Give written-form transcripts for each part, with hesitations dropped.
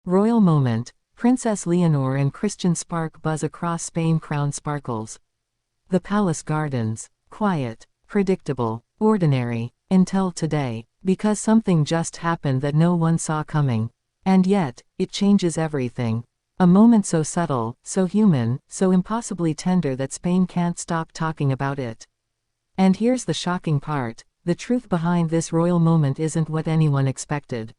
Royal moment. Princess Leonor and Christian spark buzz across Spain. Crown sparkles. The palace gardens. Quiet. Predictable. Ordinary. Until today. Because something just happened that no one saw coming. And yet, it changes everything. A moment so subtle, so human, so impossibly tender that Spain can't stop talking about it. And here's the shocking part. The truth behind this royal moment isn't what anyone expected.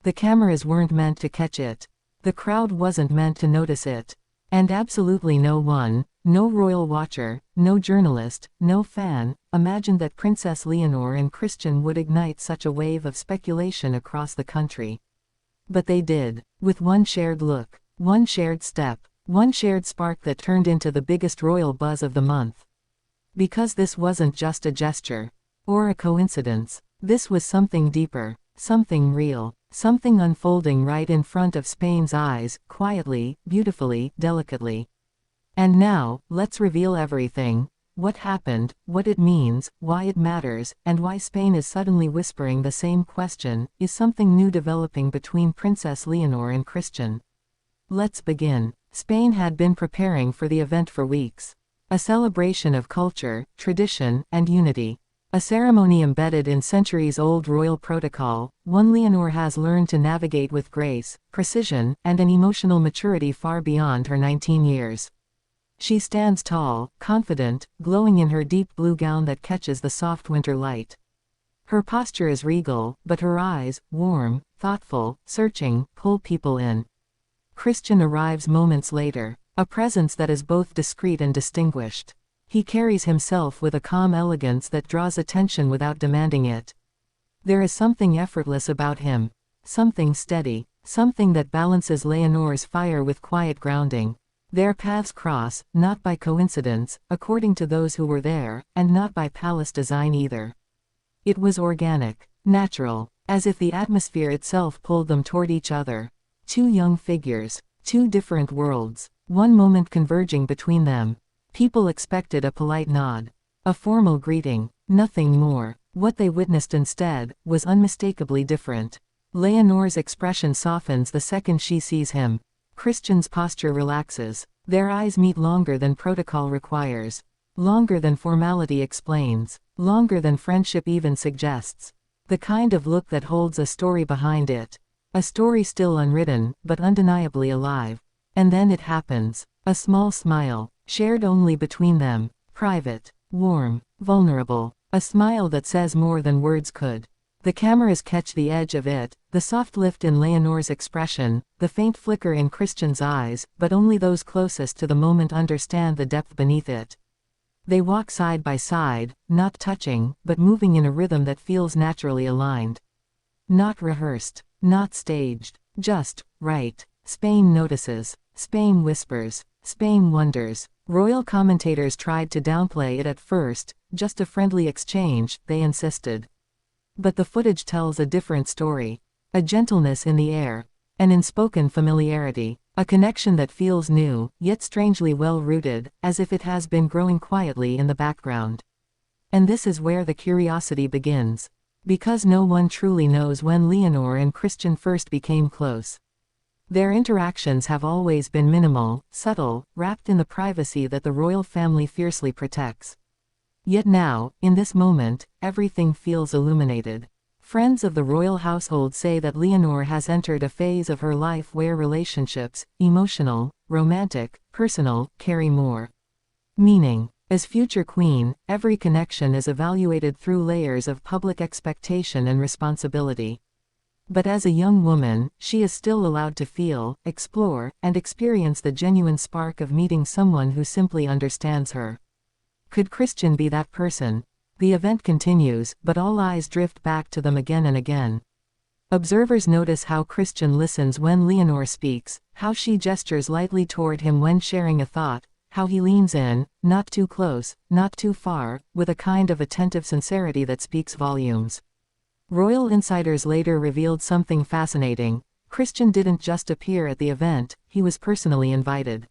The cameras weren't meant to catch it. The crowd wasn't meant to notice it. And absolutely no one, no royal watcher, no journalist, no fan, imagined that Princess Leonor and Christian would ignite such a wave of speculation across the country. But they did, with one shared look, one shared step, one shared spark that turned into the biggest royal buzz of the month. Because this wasn't just a gesture, or a coincidence. This was something deeper, something real, something unfolding right in front of Spain's eyes, quietly, beautifully, delicately. And now, let's reveal everything. What happened, what it means, why it matters, and why Spain is suddenly whispering the same question. Is something new developing between Princess Leonor and Christian? Let's begin. Spain had been preparing for the event for weeks. A celebration of culture, tradition, and unity. A ceremony embedded in centuries-old royal protocol, one Leonor has learned to navigate with grace, precision, and an emotional maturity far beyond her 19 years. She stands tall, confident, glowing in her deep blue gown that catches the soft winter light. Her posture is regal, but her eyes, warm, thoughtful, searching, pull people in. Christian arrives moments later, a presence that is both discreet and distinguished. He carries himself with a calm elegance that draws attention without demanding it. There is something effortless about him. Something steady. Something that balances Leonor's fire with quiet grounding. Their paths cross, not by coincidence, according to those who were there, and not by palace design either. It was organic, natural, as if the atmosphere itself pulled them toward each other. Two young figures, two different worlds, one moment converging between them. People expected a polite nod, a formal greeting, nothing more. What they witnessed instead was unmistakably different. Leonor's expression softens the second she sees him. Christian's posture relaxes. Their eyes meet longer than protocol requires. Longer than formality explains. Longer than friendship even suggests. The kind of look that holds a story behind it. A story still unwritten, but undeniably alive. And then it happens. A small smile, shared only between them. Private, warm, vulnerable. A smile that says more than words could. The cameras catch the edge of it, the soft lift in Leonor's expression, the faint flicker in Christian's eyes, but only those closest to the moment understand the depth beneath it. They walk side by side, not touching, but moving in a rhythm that feels naturally aligned. Not rehearsed, not staged, just right. Spain notices. Spain whispers. Spain wonders. Royal commentators tried to downplay it at first, just a friendly exchange, they insisted. But the footage tells a different story. A gentleness in the air. An unspoken familiarity. A connection that feels new, yet strangely well-rooted, as if it has been growing quietly in the background. And this is where the curiosity begins. Because no one truly knows when Leonor and Christian first became close. Their interactions have always been minimal, subtle, wrapped in the privacy that the royal family fiercely protects. Yet now, in this moment, everything feels illuminated. Friends of the royal household say that Leonor has entered a phase of her life where relationships, emotional, romantic, personal, carry more meaning. As future queen, every connection is evaluated through layers of public expectation and responsibility. But as a young woman, she is still allowed to feel, explore, and experience the genuine spark of meeting someone who simply understands her. Could Christian be that person? The event continues, but all eyes drift back to them again and again. Observers notice how Christian listens when Leonor speaks, how she gestures lightly toward him when sharing a thought, how he leans in, not too close, not too far, with a kind of attentive sincerity that speaks volumes. Royal insiders later revealed something fascinating. Christian didn't just appear at the event, he was personally invited.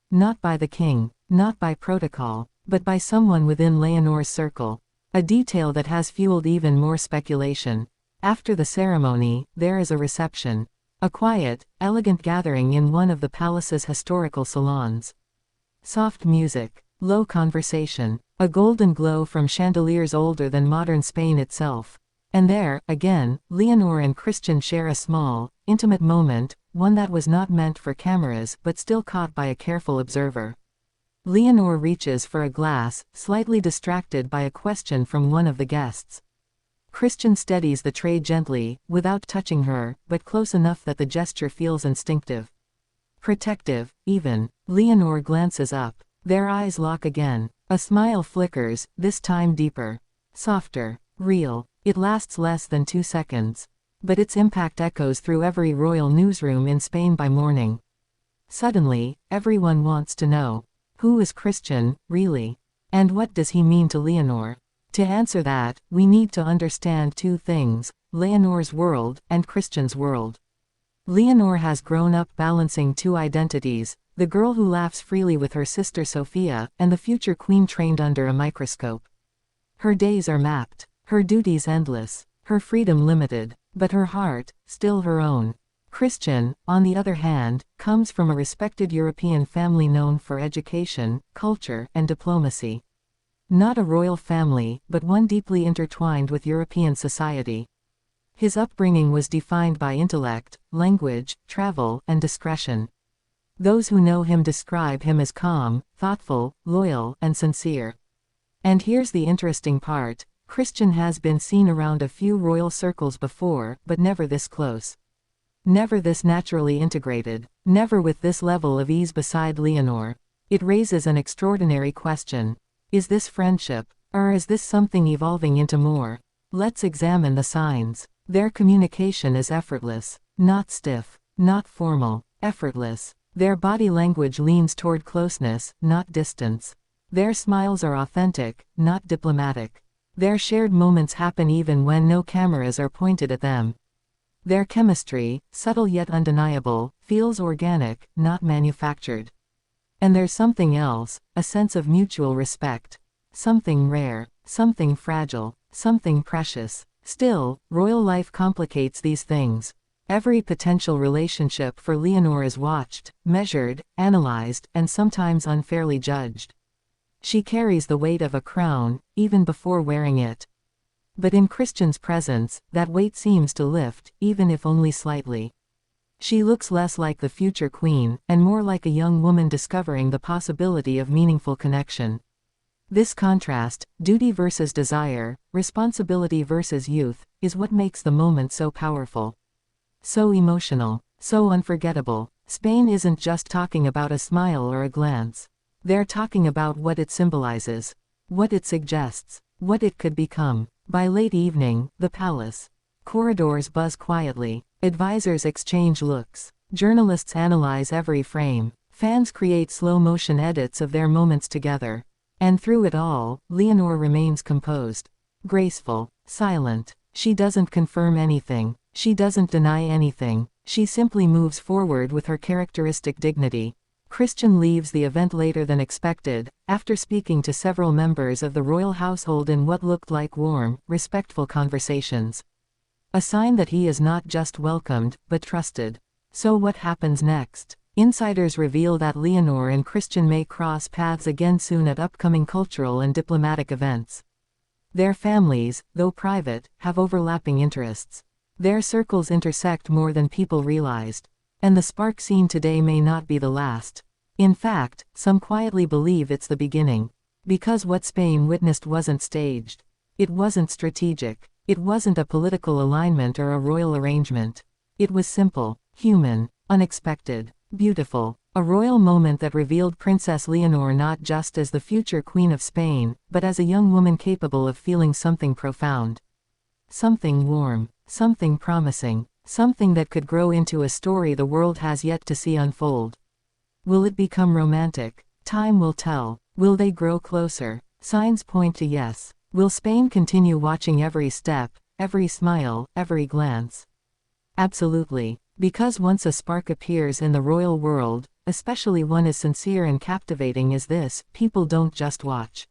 Not by the king, not by protocol, but by someone within Leonor's circle. A detail that has fueled even more speculation. After the ceremony, there is a reception. A quiet, elegant gathering in one of the palace's historical salons. Soft music, low conversation, a golden glow from chandeliers older than modern Spain itself. And there, again, Leonor and Christian share a small, intimate moment, one that was not meant for cameras but still caught by a careful observer. Leonor reaches for a glass, slightly distracted by a question from one of the guests. Christian steadies the tray gently, without touching her, but close enough that the gesture feels instinctive. Protective, even. Leonor glances up. Their eyes lock again. A smile flickers, this time deeper. Softer. Real. It lasts less than 2 seconds. But its impact echoes through every royal newsroom in Spain by morning. Suddenly, everyone wants to know. Who is Christian, really? And what does he mean to Leonor? To answer that, we need to understand 2 things, Leonor's world, and Christian's world. Leonor has grown up balancing 2 identities, the girl who laughs freely with her sister Sophia, and the future queen trained under a microscope. Her days are mapped, her duties endless, her freedom limited, but her heart, still her own. Christian, on the other hand, comes from a respected European family known for education, culture, and diplomacy. Not a royal family, but one deeply intertwined with European society. His upbringing was defined by intellect, language, travel, and discretion. Those who know him describe him as calm, thoughtful, loyal, and sincere. And here's the interesting part, Christian has been seen around a few royal circles before, but never this close. Never this naturally integrated. Never with this level of ease beside Leonor. It raises an extraordinary question. Is this friendship, or is this something evolving into more? Let's examine the signs. Their communication is effortless, not stiff, not formal, effortless. Their body language leans toward closeness, not distance. Their smiles are authentic, not diplomatic. Their shared moments happen even when no cameras are pointed at them. Their chemistry, subtle yet undeniable, feels organic, not manufactured. And there's something else, a sense of mutual respect. Something rare, something fragile, something precious. Still, royal life complicates these things. Every potential relationship for Leonor is watched, measured, analyzed, and sometimes unfairly judged. She carries the weight of a crown, even before wearing it. But in Christian's presence, that weight seems to lift, even if only slightly. She looks less like the future queen, and more like a young woman discovering the possibility of meaningful connection. This contrast, duty versus desire, responsibility versus youth, is what makes the moment so powerful. So emotional, so unforgettable. Spain isn't just talking about a smile or a glance. They're talking about what it symbolizes, what it suggests, what it could become. By late evening, the palace. Corridors buzz quietly. Advisors exchange looks. Journalists analyze every frame. Fans create slow-motion edits of their moments together. And through it all, Leonor remains composed. Graceful. Silent. She doesn't confirm anything. She doesn't deny anything. She simply moves forward with her characteristic dignity. Christian leaves the event later than expected, after speaking to several members of the royal household in what looked like warm, respectful conversations. A sign that he is not just welcomed, but trusted. So what happens next? Insiders reveal that Leonor and Christian may cross paths again soon at upcoming cultural and diplomatic events. Their families, though private, have overlapping interests. Their circles intersect more than people realized. And the spark seen today may not be the last. In fact, some quietly believe it's the beginning. Because what Spain witnessed wasn't staged. It wasn't strategic. It wasn't a political alignment or a royal arrangement. It was simple, human, unexpected, beautiful. A royal moment that revealed Princess Leonor not just as the future Queen of Spain, but as a young woman capable of feeling something profound. Something warm, something promising, something that could grow into a story the world has yet to see unfold. Will it become romantic? Time will tell. Will they grow closer? Signs point to yes. Will Spain continue watching every step, every smile, every glance? Absolutely. Because once a spark appears in the royal world, especially one as sincere and captivating as this, people don't just watch.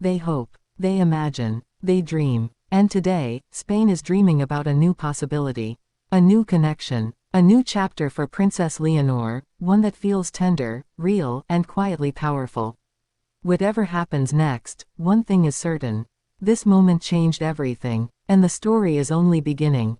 They hope. They imagine. They dream. And today, Spain is dreaming about a new possibility. A new connection. A new chapter for Princess Leonor, one that feels tender, real, and quietly powerful. Whatever happens next, one thing is certain. This moment changed everything. And the story is only beginning.